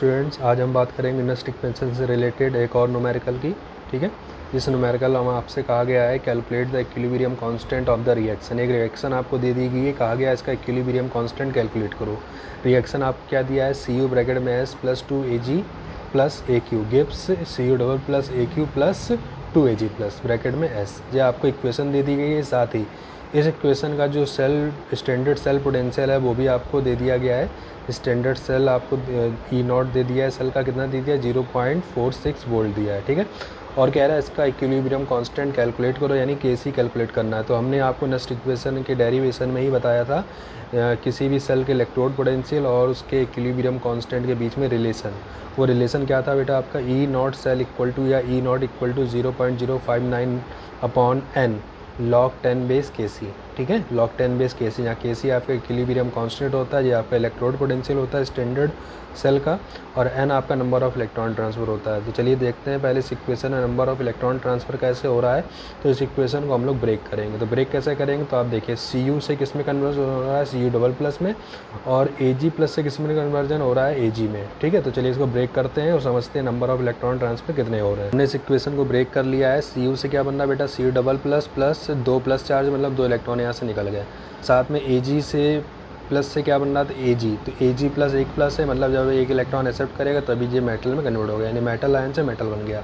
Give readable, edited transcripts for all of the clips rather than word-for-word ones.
Students, आज हम बात करेंगे इनर इक्वेशन से रिलेटेड एक और न्यूमेरिकल की। ठीक है, इस न्यूमेरिकल में आपसे कहा गया है calculate the equilibrium constant of the reaction. एक रिएक्शन आपको दे दी गई है, कहा गया है इसका इक्विलिब्रियम कांस्टेंट कैलकुलेट करो। रिएक्शन आपको क्या दिया है, सी यू ब्रैकेट में S plus 2Ag plus A Q gives C U double plus A Q plus 2Ag plus bracket में एस। ये आपको इक्वेशन दे दी गई है, साथ ही इस इक्वेशन का जो स्टैंडर्ड सेल पोटेंशियल है वो भी आपको दे दिया गया है। स्टैंडर्ड सेल आपको ई नॉट दे दिया है, सेल का कितना दे दिया है 0.46 वोल्ट दिया है। ठीक है, और कह रहा है इसका इक्विलिब्रियम कांस्टेंट कैलकुलेट करो, यानी केसी कैलकुलेट करना है। तो हमने आपको नेक्स्ट इक्वेशन के डेरिवेशन में ही बताया था किसी भी सेल के इलेक्ट्रोड पोटेंशियल और उसके इक्विलिब्रियम कांस्टेंट के बीच में रिलेशन। वो रिलेशन क्या था बेटा आपका, E not cell equal to या E not equal to 0.059/n log 10 base Kc। ठीक है, log 10 बेस Kc, यहाँ Kc आपका इक्विलिब्रियम कांस्टेंट होता है, ये आपका इलेक्ट्रोड पोटेंशियल होता है स्टैंडर्ड सेल का, और n आपका नंबर ऑफ इलेक्ट्रॉन ट्रांसफ़र होता है। तो चलिए देखते हैं पहले इस इक्वेशन में नंबर ऑफ इलेक्ट्रॉन ट्रांसफ़र कैसे हो रहा है। तो इस इक्वेशन को हम लोग ब्रेक करेंगे। तो ब्रेक कैसे करेंगे, तो आप देखिए Cu से किस में कन्वर्ट हो रहा है, Cu डबल प्लस में, और Ag प्लस से किस में कन्वर्जन हो रहा है, Ag में। ठीक है, तो चलिए इसको ब्रेक करते हैं और समझते हैं नंबर ऑफ इलेक्ट्रॉन ट्रांसफ़र कितने हो रहे हैं। हमने इस इक्वेशन को ब्रेक कर लिया है। Cu से क्या बनना बेटा, Cu double plus plus 2 plus charge, मतलब 2 इलेक्ट्रॉन यहाँ से निकल गए। साथ में Ag से प्लस से क्या बन रहा था, Ag, तो Ag प्लस एक प्लस है, मतलब जब एक इलेक्ट्रॉन एक्सेप्ट करेगा तभी ये मेटल में कन्वर्ट हो गया, यानी मेटल आयन से मेटल बन गया।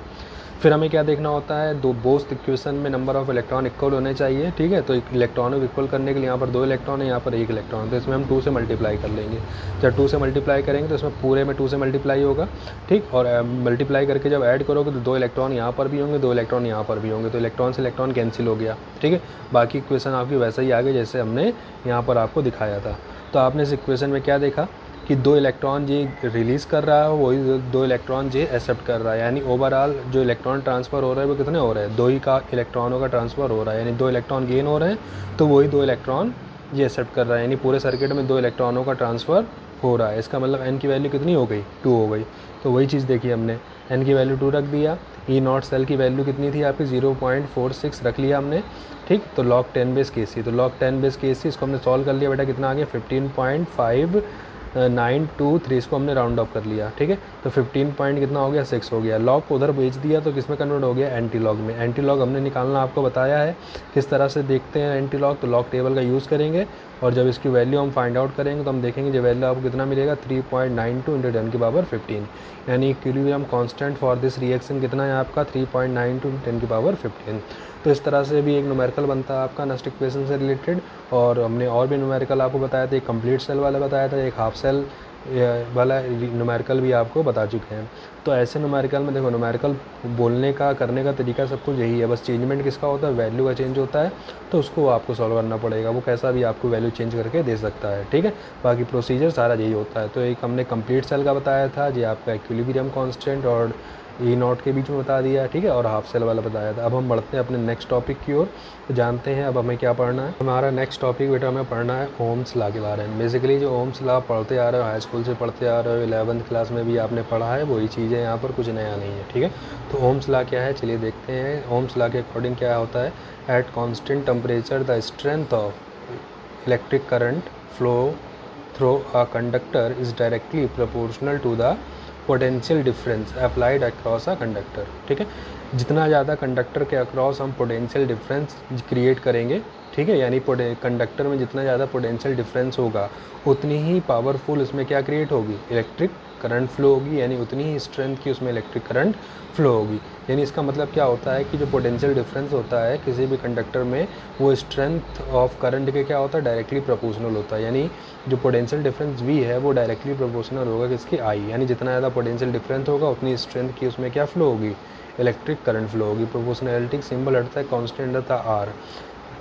फिर हमें क्या देखना होता है, दो बोथ इक्वेशन में नंबर ऑफ इलेक्ट्रॉन इक्वल होने चाहिए। ठीक है, तो इलेक्ट्रॉनों को इक्वल करने के लिए यहाँ पर 2 इलेक्ट्रॉन है, यहाँ पर 1 इलेक्ट्रॉन, तो इसमें हम 2 से मल्टीप्लाई कर लेंगे। जब 2 से मल्टीप्लाई करेंगे तो इसमें पूरे में 2 से मल्टीप्लाई होगा। ठीक, और मल्टीप्लाई करके जब ऐड करोगे तो 2 इलेक्ट्रॉन यहाँ पर भी होंगे, 2 इलेक्ट्रॉन यहाँ पर भी होंगे, तो इलेक्ट्रॉन से इलेक्ट्रॉन कैंसिल हो गया। ठीक है, बाकी इक्वेशन आपकी वैसा ही आगे जैसे हमने यहाँ पर आपको दिखाया था। तो आपने इस इक्वेशन में क्या देखा कि 2 इलेक्ट्रॉन ये रिलीज़ कर रहा है, वही 2 इलेक्ट्रॉन ये एक्सेप्ट कर रहा है, यानी ओवरऑल जो इलेक्ट्रॉन ट्रांसफ़र हो रहा है वो कितने हो रहे हैं, 2 ही का इलेक्ट्रॉनों का ट्रांसफ़र हो रहा है, यानी 2 इलेक्ट्रॉन गेन हो रहे हैं, तो वही 2 इलेक्ट्रॉन ये एक्सेप्ट कर रहा है, यानी पूरे सर्किट में 2 इलेक्ट्रॉनों का ट्रांसफ़र हो रहा है। इसका मतलब n की वैल्यू कितनी हो गई, 2 हो गई। तो वही चीज़ देखी हमने, n की वैल्यू 2 रख दिया। ई नॉट सेल की वैल्यू कितनी थी आपकी, 0.46 रख लिया हमने। ठीक, तो log 10 बेस Kc, तो log 10 बेस Kc इसको हमने सॉल्व कर लिया बेटा, कितना आ गया 15.5923, इसको हमने राउंड ऑफ कर लिया। ठीक है, तो 15 पॉइंट कितना हो गया, 6 हो गया। लॉग को उधर भेज दिया तो किस में कन्वर्ट हो गया, एंटी लॉग में। एंटी लॉग हमने निकालना आपको बताया है, किस तरह से देखते हैं एंटी लॉग, तो लॉग टेबल का यूज़ करेंगे, और जब इसकी वैल्यू हम फाइंड आउट करेंगे तो हम देखेंगे जो वैल्यू आपको कितना मिलेगा, 3.92 × 10⁻15, यानी equilibrium constant for this reaction कितना है आपका, 3.92 × 10⁻15। तो इस तरह से भी एक न्यूमेरिकल बनता है आपका नेक्स्ट इक्वेशन से रिलेटेड। और हमने और भी न्यूमेरिकल आपको बताया था, एक कंप्लीट सेल वाला बताया था, एक हाफ सेल वाला न्यूमेरिकल भी आपको बता चुके हैं। तो ऐसे न्यूमेरिकल में देखो, न्यूमेरिकल बोलने का करने का तरीका सब कुछ यही है, बस चेंजमेंट किसका होता है, वैल्यू का चेंज होता है, तो उसको आपको सॉल्व करना पड़ेगा, वो कैसा भी आपको वैल्यू चेंज करके दे सकता है। ठीक है, बाकी प्रोसीजर सारा यही होता है। तो एक हमने कंप्लीट सेल का बताया था, ये आपका इक्विलिब्रियम कांस्टेंट और ई नॉट के बीच में बता दिया। ठीक है, और हाफ सेल वाला बताया था। अब हम बढ़ते हैं अपने नेक्स्ट टॉपिक की ओर, तो जानते हैं अब हमें क्या पढ़ना है। हमारा नेक्स्ट टॉपिक बेटा हमें पढ़ना है ओम्स लॉ के बारे में। बेसिकली जो ओम्स लॉ पढ़ते आ रहे हो, हाई स्कूल से पढ़ते आ रहे हो, 11th क्लास में भी आपने पढ़ा है, वही चीज़ें यहाँ पर कुछ नया नहीं है। ठीक है, तो ओम्स लॉ क्या है, चलिए देखते हैं। ओम्स लॉ के अकॉर्डिंग क्या होता है, at constant temperature the strength of electric current flow through a conductor is directly proportional to the potential difference applied across a conductor. ठीक है, जितना ज़्यादा कंडक्टर के अक्रॉस हम पोटेंशियल डिफरेंस क्रिएट करेंगे, ठीक है, यानी कंडक्टर में जितना ज़्यादा पोटेंशियल डिफरेंस होगा उतनी ही पावरफुल इसमें क्या क्रिएट होगी, इलेक्ट्रिक करंट फ्लो होगी, यानी उतनी ही स्ट्रेंथ की उसमें इलेक्ट्रिक करंट फ्लो होगी। यानी इसका मतलब क्या होता है कि जो पोटेंशियल डिफरेंस होता है किसी भी कंडक्टर में, वो स्ट्रेंथ ऑफ करंट के क्या होता है, डायरेक्टली प्रोपोर्शनल होता है। यानी जो पोटेंशियल डिफरेंस V है वो डायरेक्टली प्रोपोर्शनल होगा किसकी, I, यानी जितना ज़्यादा पोटेंशियल डिफरेंस होगा उतनी स्ट्रेंथ की उसमें क्या फ्लो होगी, इलेक्ट्रिक करंट फ्लो होगी। प्रोपोर्शनैलिटी सिंबल हटता है, कॉन्स्टेंट रहता है R।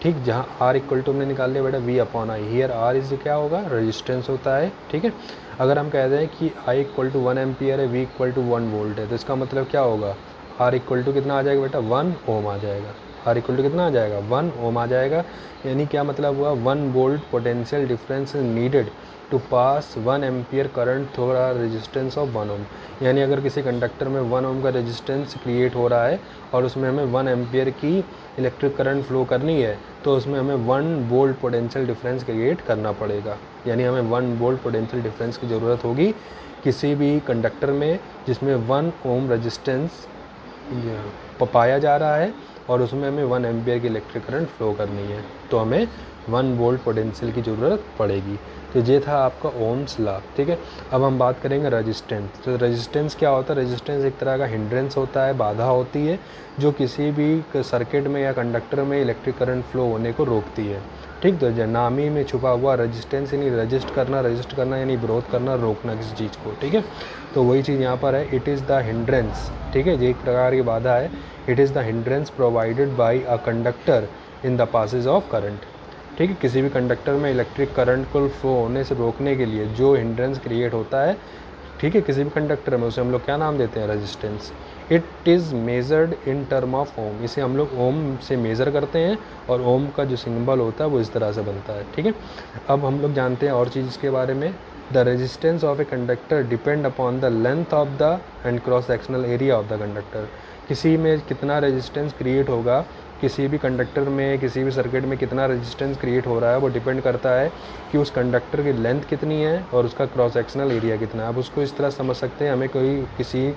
ठीक, जहाँ R इक्वल टू हमने निकाल लिया बेटा V/I, हियर R इज क्या होगा, रेजिस्टेंस होता है। ठीक है, अगर हम कह दें कि I इक्वल टू 1 एम्पियर है, V इक्वल टू 1 वोल्ट है, तो इसका मतलब क्या होगा, R इक्वल टू कितना आ जाएगा बेटा, 1 ओम आ जाएगा। R इक्वल टू कितना आ जाएगा, 1 ओम आ जाएगा। यानी क्या मतलब हुआ, 1 volt potential difference needed to pass 1 ampere current through a resistance of 1 ohm. यानी अगर किसी कंडक्टर में 1 ओम का रेजिस्टेंस क्रिएट हो रहा है और उसमें हमें 1 एम्पियर की इलेक्ट्रिक करंट फ्लो करनी है, तो उसमें हमें 1 वोल्ट पोटेंशियल डिफरेंस क्रिएट करना पड़ेगा। यानी हमें 1 वोल्ट पोटेंशियल डिफरेंस की ज़रूरत होगी किसी भी कंडक्टर में जिसमें 1 ओम रेजिस्टेंस पाया जा रहा है और उसमें हमें 1 एम्पियर की इलेक्ट्रिक करंट फ्लो करनी है, तो हमें 1 वोल्ट पोटेंशियल की ज़रूरत पड़ेगी। तो ये था आपका ओम्स लॉ, ठीक है। अब हम बात करेंगे रेजिस्टेंस। तो रेजिस्टेंस क्या होता है? रेजिस्टेंस एक तरह का हिंड्रेंस होता है, बाधा होती है जो किसी भी सर्किट में या कंडक्टर में इलेक्ट्रिक करंट फ्लो होने को रोकती है, ठीक। तो नामी में छुपा हुआ रेजिस्टेंस यानी रेजिस्ट करना यानी विरोध करना, रोकना किसी चीज़ को, ठीक है। तो वही चीज़ यहाँ पर है, इट इज़ द हिंड्रेंस, ठीक है। ये एक प्रकार की बाधा है। It is the hindrance provided by a conductor in the passage of current, ठीक है। किसी भी कंडक्टर में इलेक्ट्रिक करंट को फ्लो होने से रोकने के लिए जो हिंड्रेंस क्रिएट होता है, ठीक है, किसी भी कंडक्टर में, उसे हम लोग क्या नाम देते हैं? Resistance. It is measured in term of ohm. इसे हम लोग ओम से मेज़र करते हैं और ओम का जो सिंबल होता है वो इस तरह से बनता है, ठीक है। अब हम लोग जानते हैं और चीज़ के बारे में। The resistance of a conductor depend upon the length of the end cross sectional area of the conductor. किसी में कितना रेजिस्टेंस क्रिएट होगा, किसी भी कंडक्टर में, किसी भी सर्किट में कितना रेजिस्टेंस क्रिएट हो रहा है, वो डिपेंड करता है कि उस कंडक्टर की लेंथ कितनी है और उसका क्रॉस सेक्शनल एरिया कितना है। अब उसको इस तरह समझ सकते हैं, हमें किसी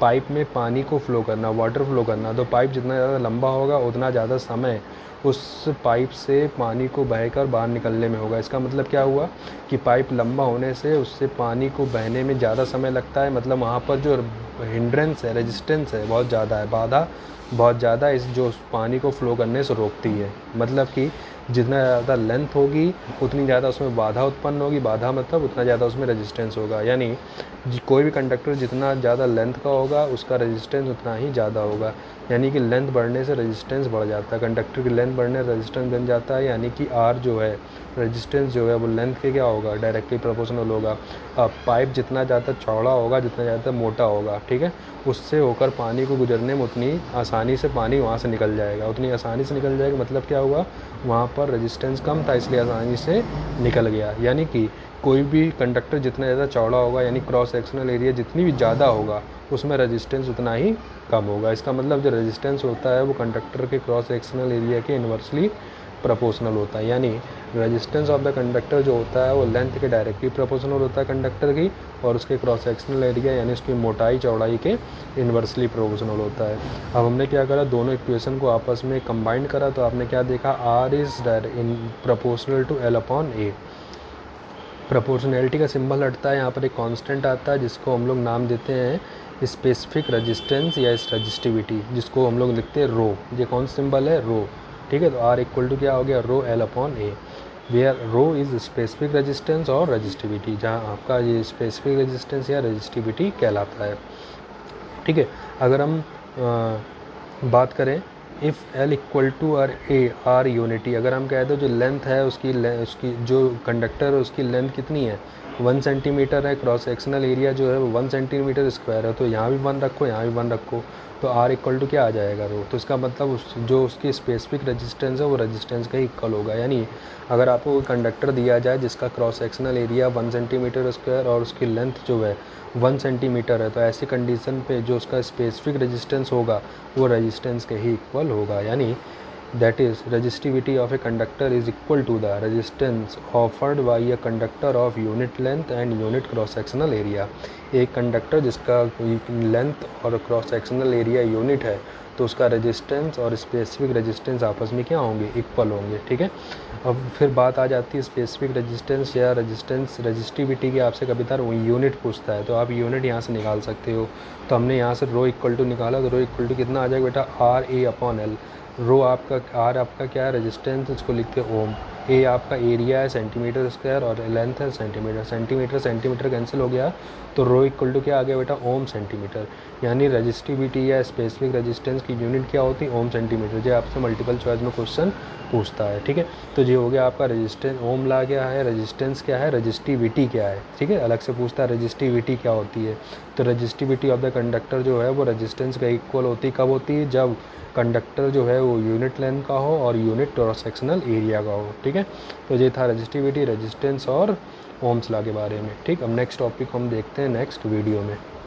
पाइप में पानी को फ्लो करना, वाटर फ्लो करना, तो पाइप जितना ज़्यादा लंबा होगा उतना ज़्यादा समय उस पाइप से पानी को बहकर बाहर निकलने में होगा। इसका मतलब क्या हुआ कि पाइप लंबा होने से उससे पानी को बहने में ज़्यादा समय लगता है, मतलब वहाँ पर जो हिंड्रेंस है, रेजिस्टेंस है, बहुत ज़्यादा है, बाधा बहुत ज़्यादा इस जो पानी को फ्लो करने से रोकती है। मतलब कि जितना ज़्यादा लेंथ होगी उतनी ज़्यादा उसमें बाधा उत्पन्न होगी, बाधा मतलब उतना ज़्यादा उसमें रेजिस्टेंस होगा। यानी कोई भी कंडक्टर जितना ज़्यादा लेंथ का होगा उसका रेजिस्टेंस उतना ही ज़्यादा होगा। यानी कि लेंथ बढ़ने से रेजिस्टेंस बढ़ जाता है, कंडक्टर की लेंथ बढ़ने से रेजिस्टेंस बन जाता है। यानी कि आर जो है, रेजिस्टेंस जो है वो लेंथ के क्या होगा? डायरेक्टली प्रोपोर्शनल होगा। अब पाइप जितना ज़्यादा चौड़ा होगा, जितना ज़्यादा मोटा होगा, ठीक है, उससे होकर पानी को गुजरने में उतनी आसानी से पानी वहाँ से निकल जाएगा। उतनी आसानी से निकल जाएगा मतलब क्या हुआ? वहाँ पर रेजिस्टेंस कम था इसलिए आसानी से निकल गया। यानी कि कोई भी कंडक्टर जितना ज़्यादा चौड़ा होगा, यानी क्रॉस सेक्शनल एरिया जितनी भी ज़्यादा होगा, उसमें रेजिस्टेंस उतना ही कम होगा। इसका मतलब जो रेजिस्टेंस होता है वो कंडक्टर के क्रॉस सेक्शनल एरिया के इन्वर्सली प्रोपोर्शनल होता है। यानी रेजिस्टेंस ऑफ द कंडक्टर जो होता है वो लेंथ के डायरेक्टली प्रोपोर्शनल होता है कंडक्टर की, और उसके क्रॉस सेक्शनल एरिया यानी उसकी मोटाई चौड़ाई के इन्वर्सली प्रोपोर्शनल होता है। अब हमने क्या करा? दोनों इक्वेशन को आपस में कंबाइन करा, तो आपने क्या देखा? R is in proportional to L upon A. Proportionality का सिंबल हटता है, यहाँ पर एक कांस्टेंट आता है जिसको हम लोग नाम देते हैं स्पेसिफिक रेजिस्टेंस या इस रजिस्टिविटी, जिसको हम लोग लिखते हैं रो। ये कौन सिंबल है? रो, ठीक है। तो आर इक्वल टू क्या हो गया? Rho L upon A, where rho is specific resistance और रजिस्टिविटी, जहाँ आपका ये स्पेसिफिक रेजिस्टेंस या रजिस्टिविटी कहलाता है, ठीक है। अगर हम बात करें if L equal to R A R unity, अगर हम कहते हैं जो लेंथ है उसकी जो कंडक्टर है उसकी लेंथ कितनी है? 1 सेंटीमीटर है, क्रॉस सेक्शनल एरिया जो है वो 1 सेंटीमीटर स्क्वायर है, तो यहाँ भी 1 रखो, यहाँ भी 1 रखो, तो आर इक्वल टू क्या आ जाएगा? रो। तो इसका मतलब जो उसकी स्पेसिफिक रेजिस्टेंस है वो रेजिस्टेंस का ही इक्वल होगा। यानी अगर आपको कंडक्टर दिया जाए जिसका cross sectional area 1 centimetre square और उसकी लेंथ जो है 1 सेंटीमीटर है, तो ऐसी कंडीशन पे जो उसका स्पेसिफिक रेजिस्टेंस होगा वो रेजिस्टेंस के ही इक्वल होगा। यानी that is resistivity of a conductor is equal to the resistance offered by a conductor of unit length and unit cross sectional area। एक कंडक्टर जिसका लेंथ और क्रॉस सेक्शनल एरिया यूनिट है तो उसका resistance और specific resistance आपस में क्या होंगे? इक्वल होंगे, ठीक है। अब फिर बात आ जाती है स्पेसिफिक रेजिस्टेंस या रेजिस्टिविटी की। आपसे कभी तार यूनिट पूछता है तो आप यूनिट यहाँ से निकाल सकते हो। तो हमने यहाँ से रो इक्वल टू निकाला, तो रो इक्वल टू कितना आ जाएगा बेटा? R A upon L. Rho आपका, आर आपका क्या है? रेजिस्टेंस, इसको लिखते हैं ओम। ए आपका एरिया है सेंटीमीटर स्क्वायर और लेंथ है सेंटीमीटर। सेंटीमीटर कैंसिल हो गया तो रो इक्वल टू क्या आ गया बेटा? ओम सेंटीमीटर। यानी रेजिस्टिविटी या स्पेसिफिक रेजिस्टेंस की यूनिट क्या होती है? ओम सेंटीमीटर। जो आपसे मल्टीपल चॉइस में क्वेश्चन पूछता है, ठीक है। तो ये हो गया आपका रेजिस्टेंस, ओम ला क्या है, रेजिस्टेंस क्या है, रेजिस्टिविटी क्या है, ठीक है। अलग से पूछता है रेजिस्टिविटी क्या होती है। तो रेजिस्टिविटी ऑफ द कंडक्टर जो है वो रेजिस्टेंस का इक्वल होती है। कब होती है? जब कंडक्टर जो है वो यूनिट लेंथ का हो और यूनिट क्रॉस सेक्शनल एरिया का हो, ठीक है। तो ये था रेजिस्टिविटी, रेजिस्टेंस और ओम्स लॉ के बारे में, ठीक। अब नेक्स्ट टॉपिक हम देखते हैं नेक्स्ट वीडियो में।